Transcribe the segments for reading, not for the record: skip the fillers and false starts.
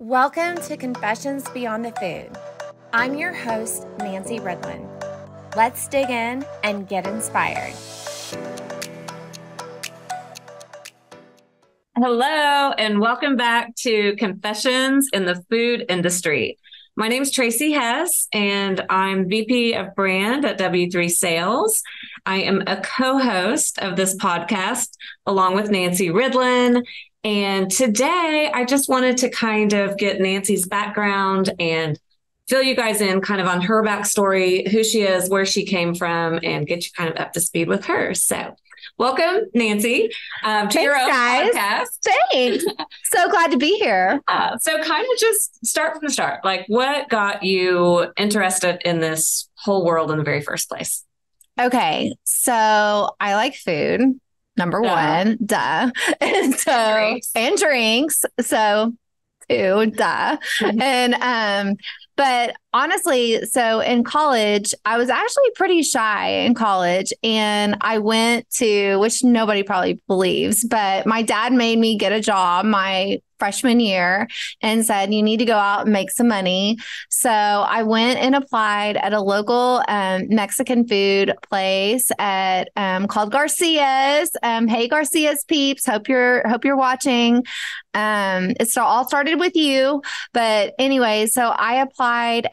Welcome to Confessions Beyond the Food. I'm your host, Nancy Ridlen. Let's dig in and get inspired. Hello, and welcome back to Confessions in the Food Industry. My name is Traci Hess, and I'm VP of Brand at W3 Sales. I am a co-host of this podcast along with Nancy Ridlen. And today I just wanted to kind of get Nancy's background and fill you guys in kind of on her backstory, who she is, where she came from, and get you kind of up to speed with her. So welcome, Nancy, to your own podcast. Thanks. So glad to be here. So kind of just start from the start. Like, what got you interested in this whole world in the very first place? Okay, so I like food. Number one, duh. And drinks. So two, duh. But honestly, so in college, I was actually pretty shy in college, and I went to, which nobody probably believes, but my dad made me get a job my freshman year and said, you need to go out and make some money. So I went and applied at a local Mexican food place at called Garcia's. Hey, Garcia's peeps. Hope you're watching. It all started with you. But anyway, so I applied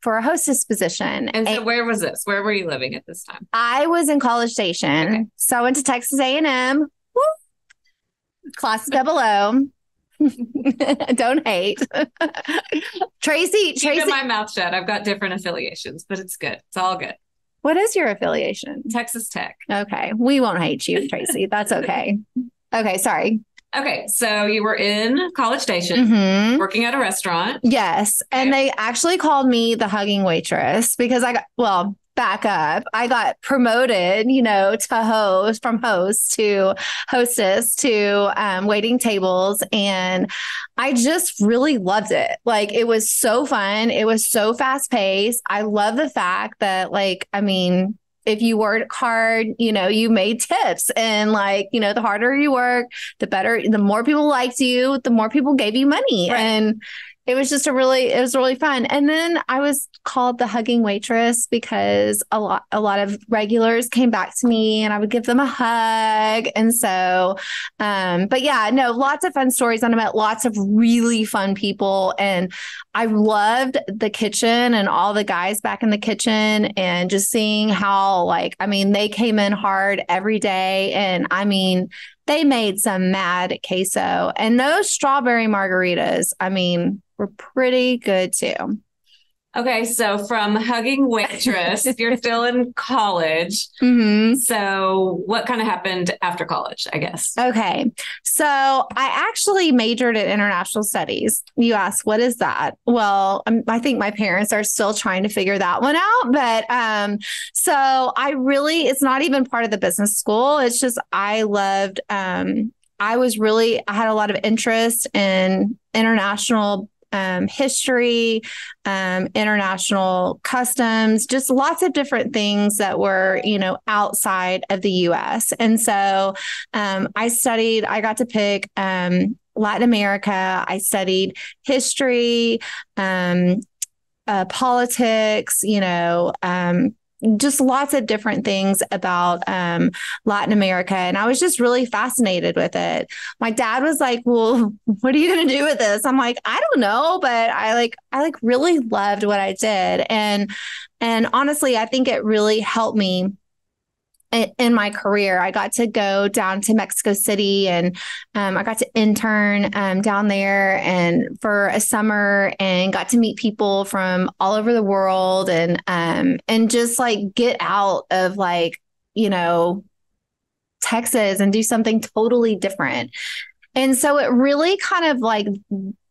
for a hostess position. And so where was this? Where were you living at this time? I was in College Station. Okay. So I went to Texas A&M. Woo! Class of 00. Don't hate. Traci. Keeping my mouth shut. I've got different affiliations, but it's good. It's all good. What is your affiliation? Texas Tech. Okay. We won't hate you, Traci. That's okay. Okay. Sorry. Okay. So you were in College Station, working at a restaurant. Yes. Okay. And they actually called me the hugging waitress because back up. I got promoted, from host to hostess to waiting tables. And I just really loved it. Like, it was so fun. It was so fast paced. I love the fact that, if you worked hard, you made tips, and the harder you work, the better, the more people liked you, the more people gave you money. Right. And it was just it was really fun. And then I was called the hugging waitress because a lot of regulars came back to me and I would give them a hug. And so, but yeah, no, lots of fun stories. And I met lots of really fun people, and I loved the kitchen and all the guys back in the kitchen, and just seeing how, they came in hard every day. And they made some mad queso, and those strawberry margaritas, were pretty good too. Okay. So from hugging waitress, you're still in college. So what kind of happened after college, I guess? Okay. So I actually majored in international studies. You ask, what is that? Well, I think my parents are still trying to figure that one out. But it's not even part of the business school. It's just, I loved, I had a lot of interest in international history, international customs, just lots of different things that were, outside of the U.S. And so I got to pick Latin America. I studied history, politics, just lots of different things about Latin America. And I was just really fascinated with it. My dad was like, well, what are you going to do with this? I'm like, I don't know, but I really loved what I did. And honestly, I think it really helped me in my career. I got to go down to Mexico City, and I got to intern down there and for a summer, and got to meet people from all over the world, and just get out of Texas and do something totally different. And so it really kind of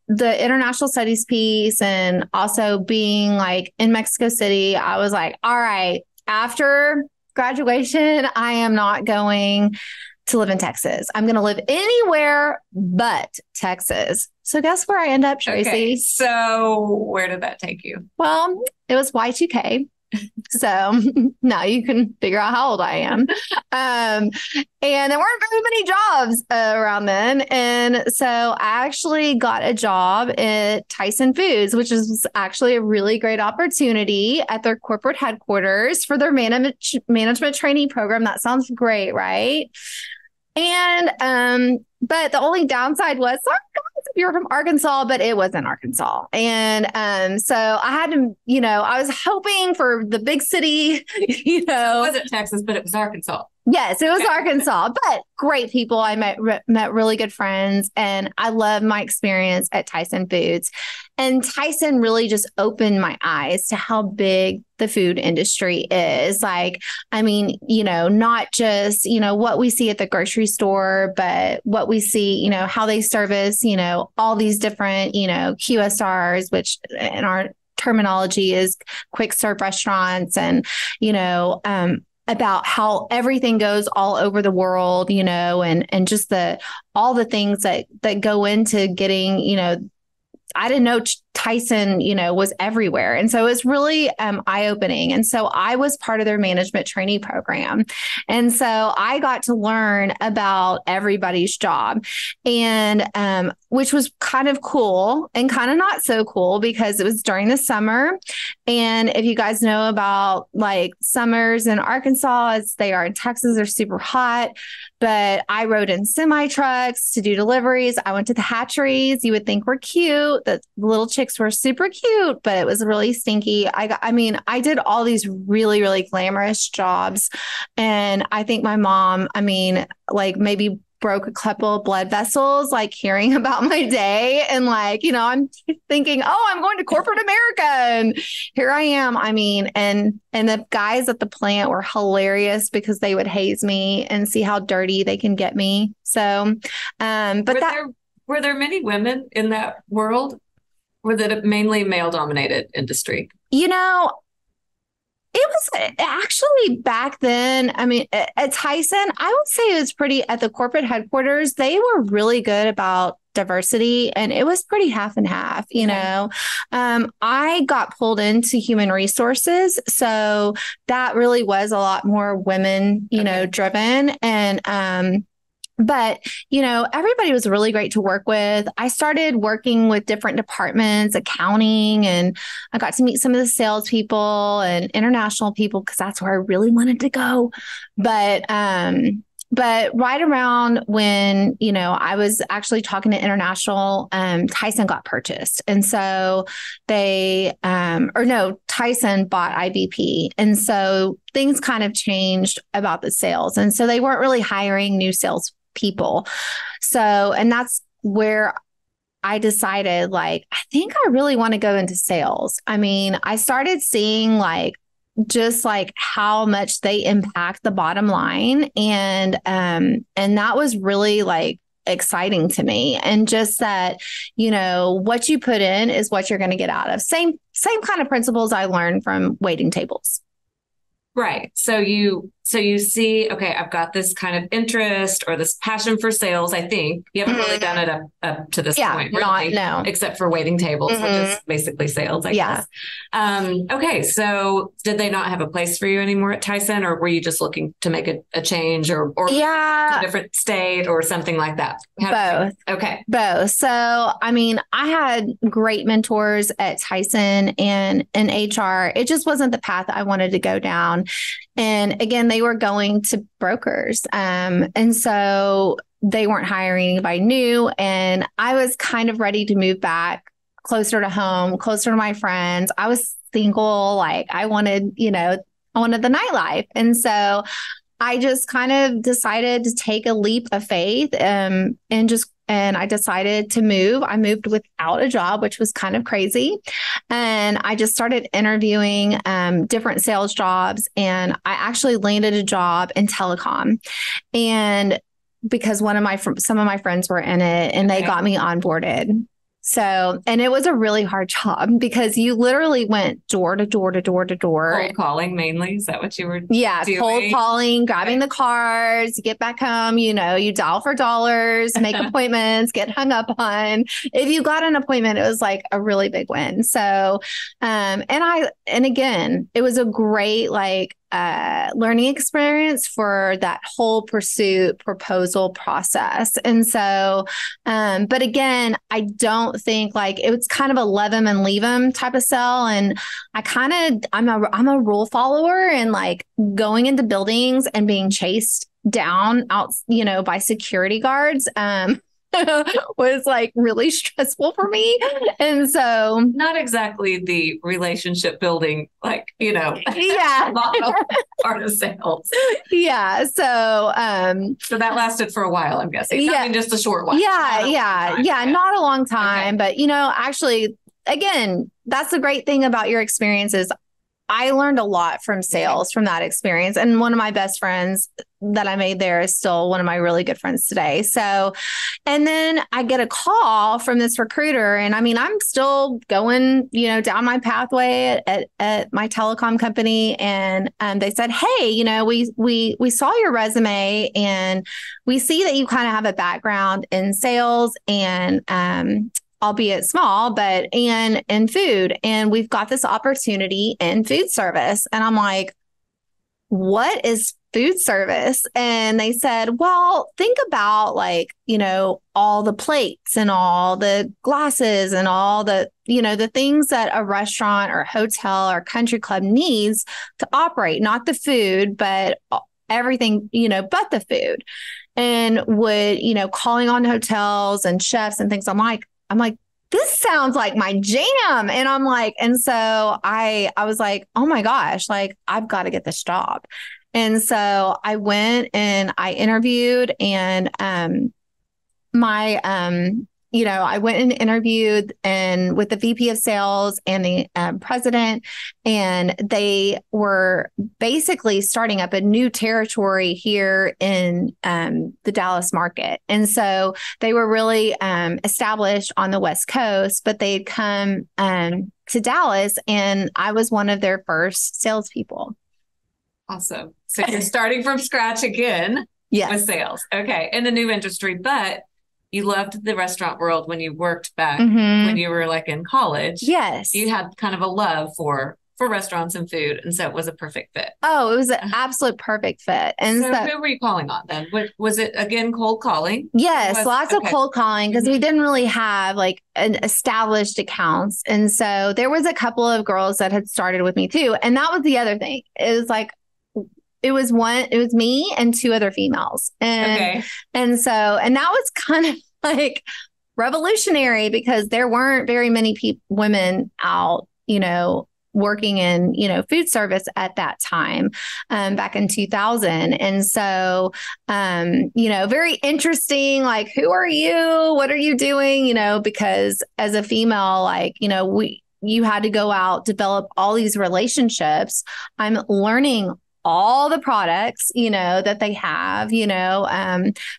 the international studies piece, and also being in Mexico City, I was like, all right, after graduation, I am not going to live in Texas. I'm going to live anywhere but Texas. So guess where I end up, Traci? Okay, so where did that take you? Well, it was Y2K. So now you can figure out how old I am. And there weren't very many jobs around then. And so I actually got a job at Tyson Foods, which is actually a really great opportunity at their corporate headquarters for their management training program. That sounds great, right? And but the only downside was, sorry guys, if you're from Arkansas, but it wasn't Arkansas. And so I had to, I was hoping for the big city, So it wasn't Texas, but it was Arkansas. Yes, it was Arkansas, but great people. I met really good friends, and I love my experience at Tyson Foods. And Tyson really just opened my eyes to how big the food industry is. Like, I mean, not just, what we see at the grocery store, but what we see, how they service, all these different, QSRs, which in our terminology is quick serve restaurants, and, about how everything goes all over the world, and just all the things that go into getting, I didn't know Tyson, was everywhere. And so it was really eye-opening. And so I was part of their management training program. And so I got to learn about everybody's job, and which was kind of cool and kind of not so cool because it was during the summer. And if you guys know about like summers in Arkansas, as they are in Texas, they're super hot. But I rode in semi trucks to do deliveries. I went to the hatcheries. You would think were cute. The little chicks were super cute, but it was really stinky. I did all these really, really glamorous jobs. And I think my mom, like maybe broke a couple of blood vessels, like hearing about my day. And like, I'm thinking, oh, I'm going to corporate America. And here I am. And the guys at the plant were hilarious because they would haze me and see how dirty they can get me. So, were there many women in that world? Was it a mainly male dominated industry? It was actually back then. At Tyson, I would say it was pretty at the corporate headquarters. They were really good about diversity, and it was pretty half and half. I got pulled into human resources, so that really was a lot more women, driven. And but, everybody was really great to work with. I started working with different departments, accounting, and I got to meet some of the salespeople and international people because that's where I really wanted to go. But right around when, I was actually talking to international, Tyson got purchased. And so Tyson bought IBP. And so things kind of changed about the sales. And so they weren't really hiring new sales people. So, and that's where I decided, like, I think I really want to go into sales. I started seeing just how much they impact the bottom line. And that was really exciting to me. And just that, what you put in is what you're going to get out of. Same kind of principles I learned from waiting tables. Right. So you see, okay, I've got this kind of interest or this passion for sales. I think you haven't really done it up to this point, really, no, except for waiting tables, which is basically sales, I guess. Okay. So did they not have a place for you anymore at Tyson, or were you just looking to make a change or a different state or something like that? Both. Okay. Both. So, I had great mentors at Tyson and in HR. It just wasn't the path I wanted to go down. And again, they were going to brokers. And so they weren't hiring anybody new. And I was kind of ready to move back closer to home, closer to my friends. I was single. I wanted the nightlife. And so I just kind of decided to take a leap of faith, and I decided to move. I moved without a job, which was kind of crazy. And I just started interviewing different sales jobs. And I actually landed a job in telecom. And because some of my friends were in it, and they got me onboarded. So, and it was a really hard job because you literally went door to door to door to door. Cold calling mainly. Is that what you were doing? Cold calling, grabbing the cards, get back home, you dial for dollars, make appointments, get hung up on. If you got an appointment, it was like a really big win. So, and again, it was a great learning experience for that whole pursuit proposal process. And so, but again, I don't think it's kind of a let them and leave them type of sell. And I'm a rule follower, and going into buildings and being chased down out, by security guards, was really stressful for me. And so not exactly the relationship building, yeah, part of sales. Yeah. So, so that lasted for a while, I'm guessing. Yeah. I mean, just a short while. Yeah. Not a long time, but actually, again, that's the great thing about your experiences. I learned a lot from sales from that experience. And one of my best friends that I made there is still one of my really good friends today. So, and then I get a call from this recruiter, and I'm still going, down my pathway at my telecom company. And they said, hey, we saw your resume, and we see that you kind of have a background in sales and, albeit small, but in food. And we've got this opportunity in food service. And I'm like, what is food service? And they said, well, think about all the plates and all the glasses and all the, the things that a restaurant or hotel or country club needs to operate, not the food, but everything, but the food. And calling on hotels and chefs and things. I'm like, this sounds like my jam. And so I was like, oh my gosh, I've got to get this job. And so I went and I interviewed, and I went and interviewed with the VP of sales and the president, and they were basically starting up a new territory here in the Dallas market. And so they were really established on the West Coast, but they'd come to Dallas, and I was one of their first salespeople. Awesome. So you're starting from scratch again with sales. Okay. In the new industry, but you loved the restaurant world when you worked back when you were in college. Yes. You had kind of a love for restaurants and food. And so it was a perfect fit. Oh, it was an absolute perfect fit. And so who were you calling on then? Was it again cold calling? Yes, lots of cold calling, because we didn't really have an established accounts. And so there was a couple of girls that had started with me too. And that was the other thing. It was me and two other females. And that was kind of revolutionary, because there weren't very many women out, working in, food service at that time, back in 2000. And so, very interesting, who are you? What are you doing? Because as a female, you had to go out, develop all these relationships. I'm learning all the products, that they have,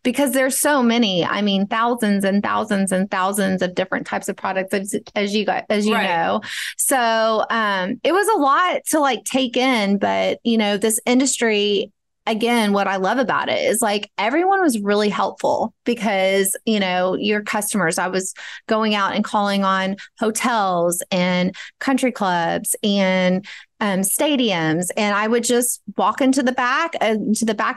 because there's so many, thousands and thousands and thousands of different types of products, as you know. So, it was a lot to take in, but, this industry, again, what I love about it is everyone was really helpful, because, your customers, I was going out and calling on hotels and country clubs and stadiums, and I would just walk into the back of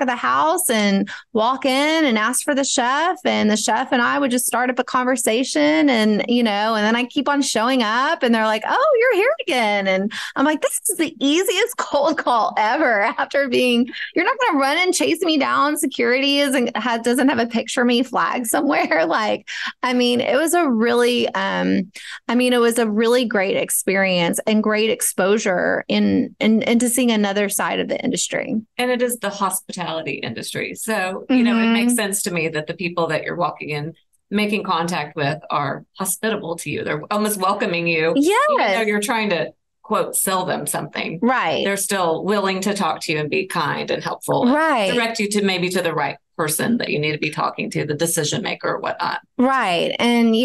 the house and walk in and ask for the chef, and the chef and I would just start up a conversation, and and then I keep on showing up, and they're like, oh, you're here again. And I'm like, this is the easiest cold call ever, after being, you're not going to run and chase me down. Security doesn't have a picture me flag somewhere. It was a really, it was a really great experience and great exposure into seeing another side of the industry. And it is the hospitality industry. So, it makes sense to me that the people that you're walking in, making contact with, are hospitable to you. They're almost welcoming you. Yes. Even though you're trying to, quote, sell them something. Right. They're still willing to talk to you and be kind and helpful. Right. And direct you to the right person that you need to be talking to, the decision maker or whatnot. Right. And,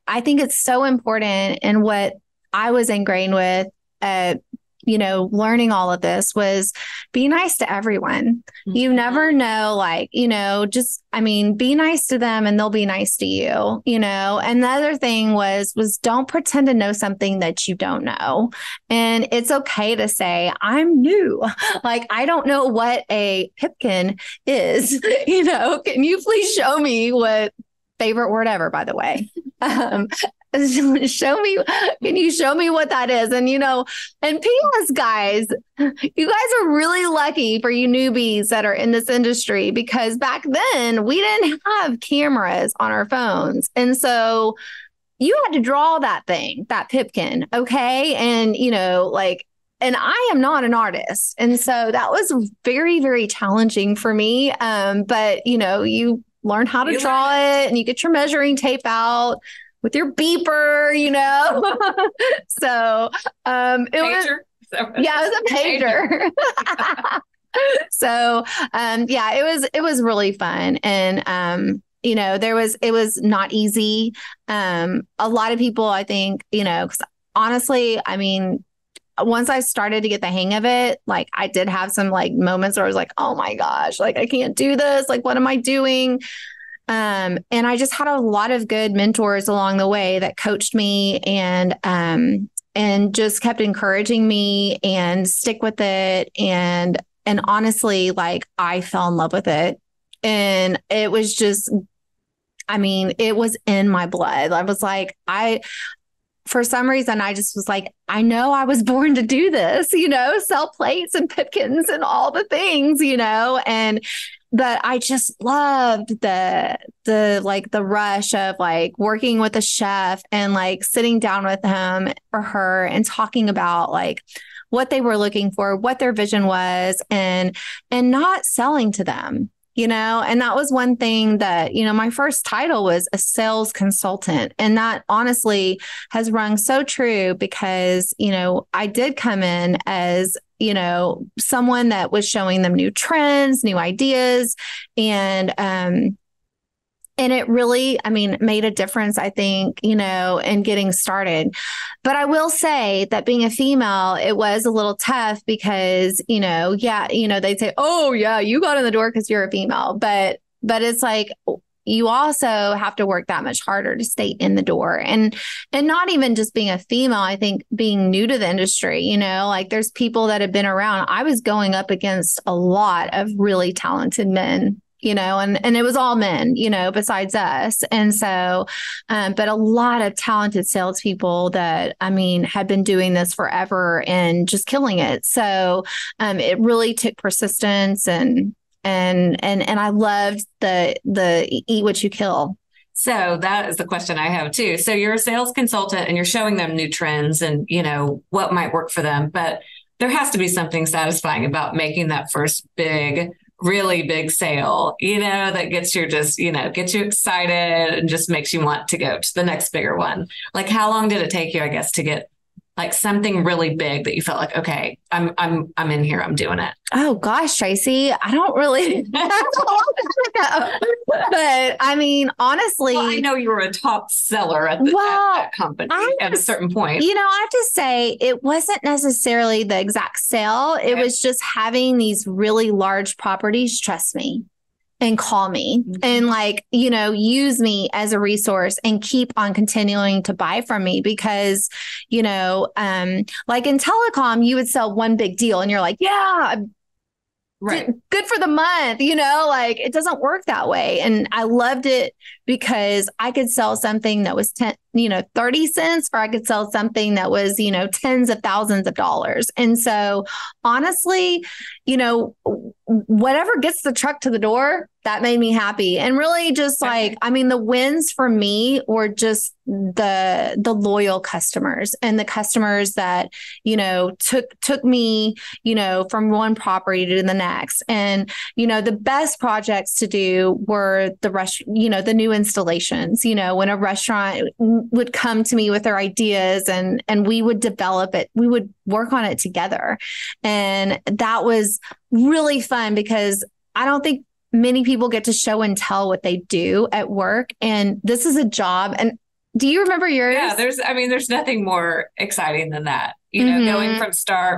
I think it's so important. And what I was ingrained with, learning all of this was be nice to everyone. You never know, be nice to them and they'll be nice to you, And the other thing was don't pretend to know something that you don't know. And it's okay to say, I'm new. Like, I don't know what a pipkin is, can you please show me what favorite word ever, by the way? Show me, can you show me what that is? And, and P.S. guys, you guys are really lucky for you newbies that are in this industry, because back then we didn't have cameras on our phones. And so you had to draw that thing, that pipkin. Okay. And, and I am not an artist. And so that was very, very challenging for me. But, you learn how to draw it and you get your measuring tape out with your beeper, So Pager? It was a pager. So it was really fun. And it was not easy. A lot of people, I think, 'cause honestly, once I started to get the hang of it, like I did have some moments where I was like, oh my gosh, I can't do this. Like, what am I doing? And I just had a lot of good mentors along the way that coached me and just kept encouraging me and stick with it. And honestly, I fell in love with it. And it was just, it was in my blood. I was like, for some reason, I just was like, I know I was born to do this, sell plates and pipkins and all the things, but I just loved the rush of working with a chef and sitting down with him or her and talking about what they were looking for, what their vision was, and not selling to them. And that was one thing that, my first title was a sales consultant. And that honestly has rung so true because, I did come in as, someone that was showing them new trends, new ideas, and it really, made a difference, I think, in getting started. But I will say that being a female, it was a little tough because, they'd say, oh yeah, you got in the door because you're a female. But it's like, you also have to work that much harder to stay in the door. And not even just being a female, I think being new to the industry, there's people that have been around. I was going up against a lot of really talented men, and it was all men, besides us. And so, but a lot of talented salespeople that, had been doing this forever and just killing it. So, it really took persistence and I loved the eat what you kill. So that is the question I have too. So you're a sales consultant and you're showing them new trends and, what might work for them, but there has to be something satisfying about making that first really big sale, that gets you gets you excited and just makes you want to go to the next bigger one. Like, how long did it take you, I guess, to get something really big that you felt like, okay, I'm in here, I'm doing it? Oh gosh, Traci, I don't really but honestly, well, I know you were a top seller at that company at a certain point. I have to say it wasn't necessarily the exact sale. Okay. It was just having these really large properties trust me and call me and use me as a resource and keep on continuing to buy from me because, in telecom, you would sell one big deal and you're like, yeah, right, good for the month, it doesn't work that way. And I loved it because I could sell something that was 30 cents, or I could sell something that was, tens of thousands of dollars. And so honestly, whatever gets the truck to the door, that made me happy. And really just the wins for me were just the loyal customers and the customers that, took me, from one property to the next. And, the best projects to do were the new installations, when a restaurant would come to me with their ideas and we would develop it, we would work on it together. And that was really fun because I don't think many people get to show and tell what they do at work. And this is a job. And do you remember yours? Yeah, there's nothing more exciting than that. Going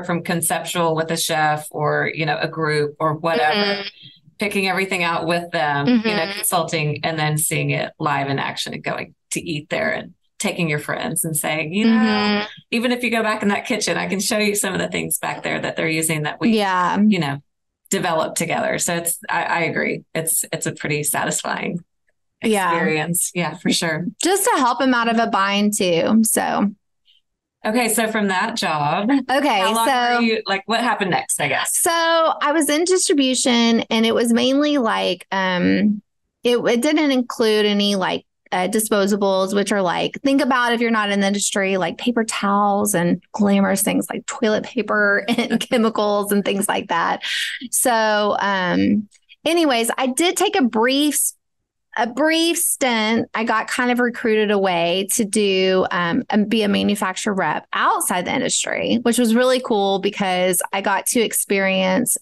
from conceptual with a chef or, a group or whatever, picking everything out with them, consulting, and then seeing it live in action and going to eat there and taking your friends and saying, even if you go back in that kitchen, I can show you some of the things back there that they're using that we, developed together. So I agree. It's a pretty satisfying experience. Yeah, for sure. Just to help them out of a bind too. So. Okay. So from that job, what happened next, I guess? So I was in distribution, and it was mainly like, it didn't include any like, disposables, which are like, think about if you're not in the industry, like paper towels and glamorous things like toilet paper and chemicals and things like that. So, anyways, I did take a brief stint. I got kind of recruited away to do and be a manufacturer rep outside the industry, which was really cool because I got to experience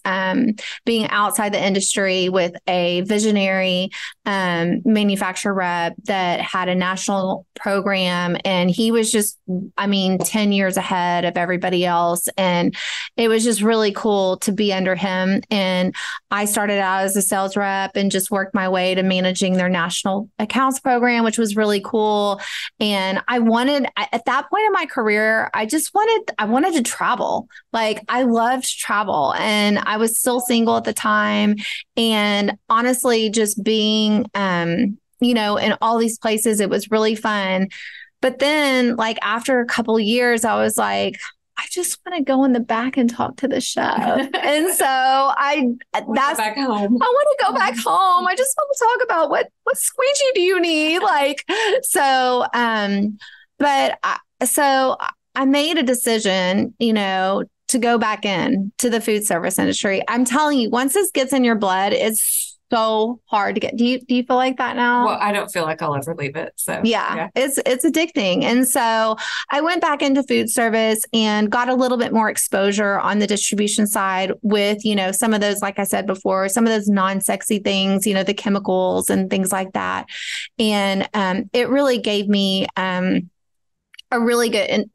being outside the industry with a visionary manufacturer rep that had a national program, and he was just, 10 years ahead of everybody else. And it was just really cool to be under him. And I started out as a sales rep and just worked my way to managing their national accounts program, which was really cool. And at that point in my career, I wanted to travel. Like, I loved travel, and I was still single at the time. And honestly, just being, in all these places, it was really fun. But then, like, after a couple of years, I was like, I just want to go in the back and talk to the chef. And so I want to go back home. I just want to talk about what squeegee do you need? Like, so, so I made a decision, to go back in to the food service industry. I'm telling you, once this gets in your blood, it's so hard to get. Do you feel like that now? Well, I don't feel like I'll ever leave it. So yeah. It's addicting. And so I went back into food service and got a little bit more exposure on the distribution side with, some of those, like I said before, some of those non-sexy things, the chemicals and things like that. And it really gave me a really good,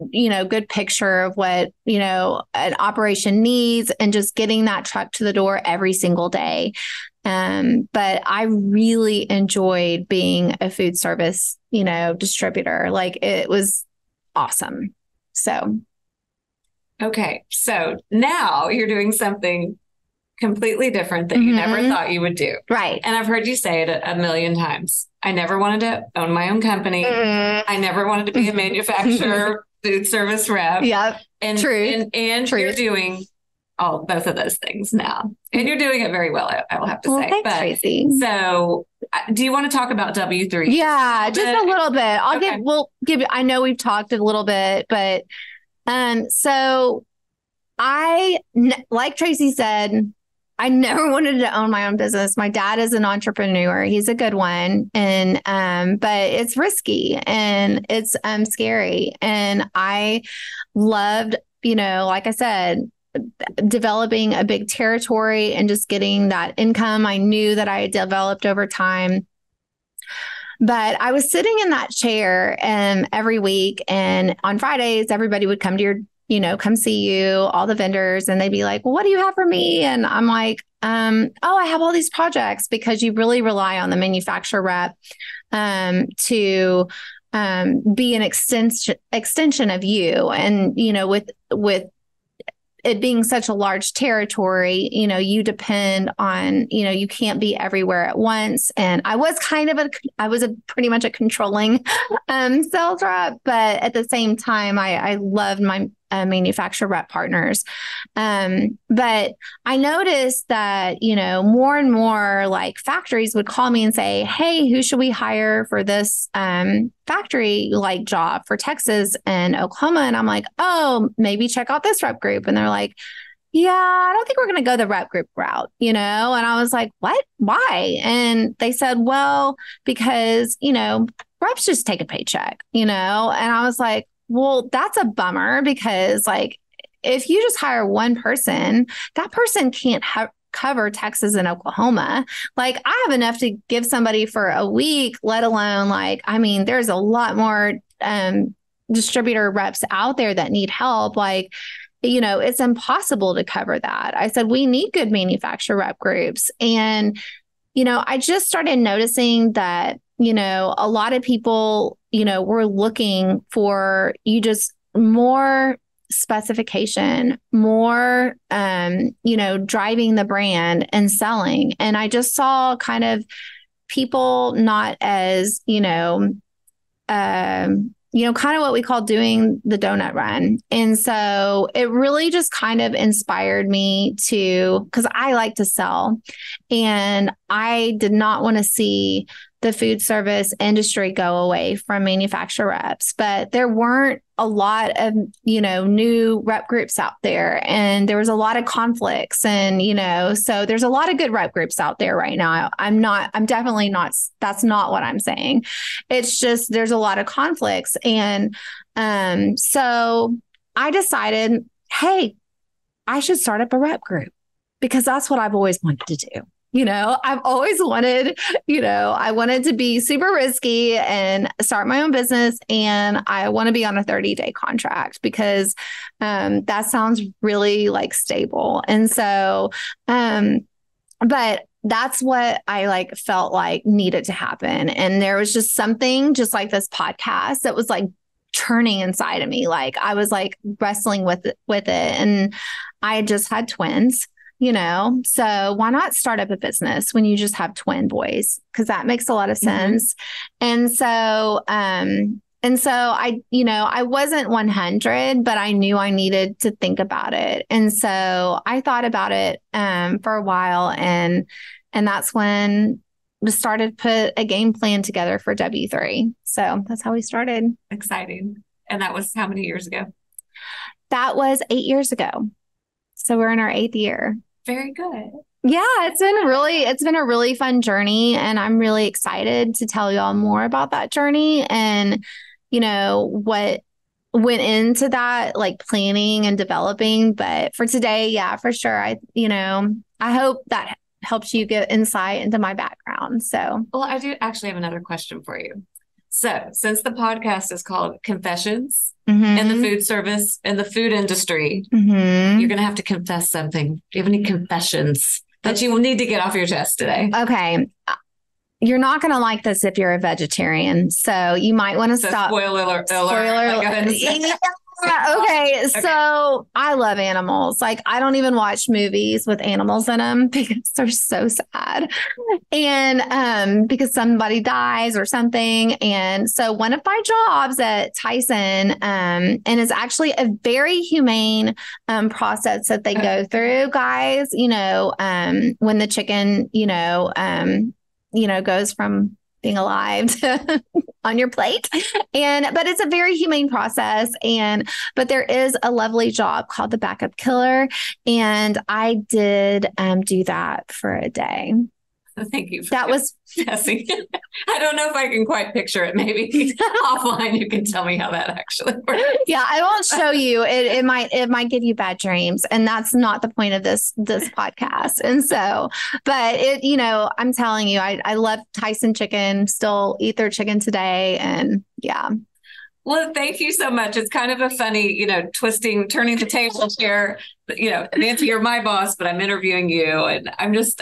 good picture of what, an operation needs, and just getting that truck to the door every single day. But I really enjoyed being a food service, distributor. Like, it was awesome. So. Okay. So now you're doing something completely different that you never thought you would do. Right. And I've heard you say it a million times. I never wanted to own my own company. I never wanted to be a manufacturer, food service rep. Yep. And true. And true. You're doing both of those things now. And you're doing it very well, I will have to say. Thanks, Tracy. So do you want to talk about W3? Yeah, just a little bit. I know we've talked a little bit, but so like Tracy said, I never wanted to own my own business. My dad is an entrepreneur. He's a good one. And, but it's risky and it's scary. And I loved, like I said, developing a big territory and just getting that income I knew that I had developed over time. But I was sitting in that chair every week, and on Fridays, everybody would come to come see you, all the vendors, and they'd be like, well, what do you have for me? And I'm like, I have all these projects, because you really rely on the manufacturer rep to be an extension of you. And, with it being such a large territory, you depend on, you can't be everywhere at once. And I was pretty much a controlling sales rep, but at the same time, I loved my manufacturer rep partners. But I noticed that, more and more like factories would call me and say, hey, who should we hire for this factory like job for Texas and Oklahoma? And I'm like, oh, maybe check out this rep group. And they're like, yeah, I don't think we're going to go the rep group route, And I was like, what? Why? And they said, well, because, reps just take a paycheck, And I was like, well, that's a bummer, because like, if you just hire one person, that person can't cover Texas and Oklahoma. Like, I have enough to give somebody for a week, let alone like, I mean, there's a lot more distributor reps out there that need help. Like, it's impossible to cover that. I said, we need good manufacturer rep groups. And, I just started noticing that, a lot of people, were looking for just more specification, more, driving the brand and selling. And I just saw kind of people not as, kind of what we call doing the donut run. And so it really just kind of inspired me because I like to sell, and I did not want to see the food service industry go away from manufacturer reps, but there weren't a lot of, new rep groups out there, and there was a lot of conflicts, and, so there's a lot of good rep groups out there right now. I'm definitely not, that's not what I'm saying. It's just, there's a lot of conflicts. And, so I decided, hey, I should start up a rep group, because that's what I've always wanted to do. I've always wanted, I wanted to be super risky and start my own business. And I want to be on a 30-day contract, because that sounds really like stable. And so, but that's what I like felt like needed to happen. And there was just something just like this podcast that was like churning inside of me. Like, I was like wrestling with it. And I had just had twins. So why not start up a business when you just have twin boys? Because that makes a lot of sense. Mm-hmm. And so I wasn't 100, but I knew I needed to think about it. And so I thought about it for a while, and that's when we started put a game plan together for W3. So that's how we started. Exciting. And that was how many years ago? That was 8 years ago. So we're in our 8th year. Very good. Yeah, it's been a really fun journey, and I'm really excited to tell y'all more about that journey and, what went into that, like planning and developing. But for today, yeah, for sure. I hope that helps you get insight into my background. So, well, I do actually have another question for you. So, since the podcast is called Confessions in the food service, in the food industry, you're going to have to confess something. Do you have any confessions that you will need to get off your chest today? Okay. You're not going to like this if you're a vegetarian. So you might want to stop. Spoiler alert. Okay. So I love animals. Like, I don't even watch movies with animals in them because they're so sad. And because somebody dies or something. And so one of my jobs at Tyson, and it's actually a very humane process that they go through, guys, when the chicken, goes from being alive to on your plate. But it's a very humane process. But there is a lovely job called the backup killer. And I did do that for a day. Thank you. That was Jesse. I don't know if I can quite picture it. Maybe offline you can tell me how that actually works. Yeah, I won't show you. It might give you bad dreams, and that's not the point of this podcast. And so, but I'm telling you, I love Tyson chicken. Still eat their chicken today, and yeah. Well, thank you so much. It's kind of a funny, turning the tables here. Nancy, you're my boss, but I'm interviewing you. And I'm just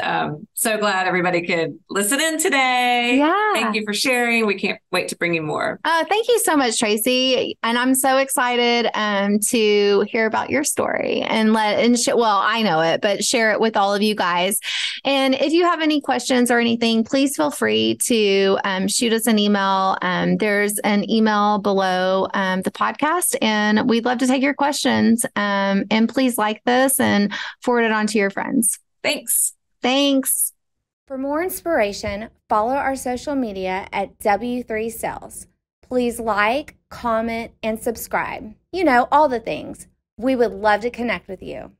so glad everybody could listen in today. Yeah. Thank you for sharing. We can't wait to bring you more. Thank you so much, Traci. And I'm so excited to hear about your story I know it, but share it with all of you guys. And if you have any questions or anything, please feel free to shoot us an email. There's an email below the podcast, and we'd love to take your questions. And please like this and forward it on to your friends. Thanks. For more inspiration, follow our social media at W3 Sales. Please like, comment, and subscribe. All the things. We would love to connect with you.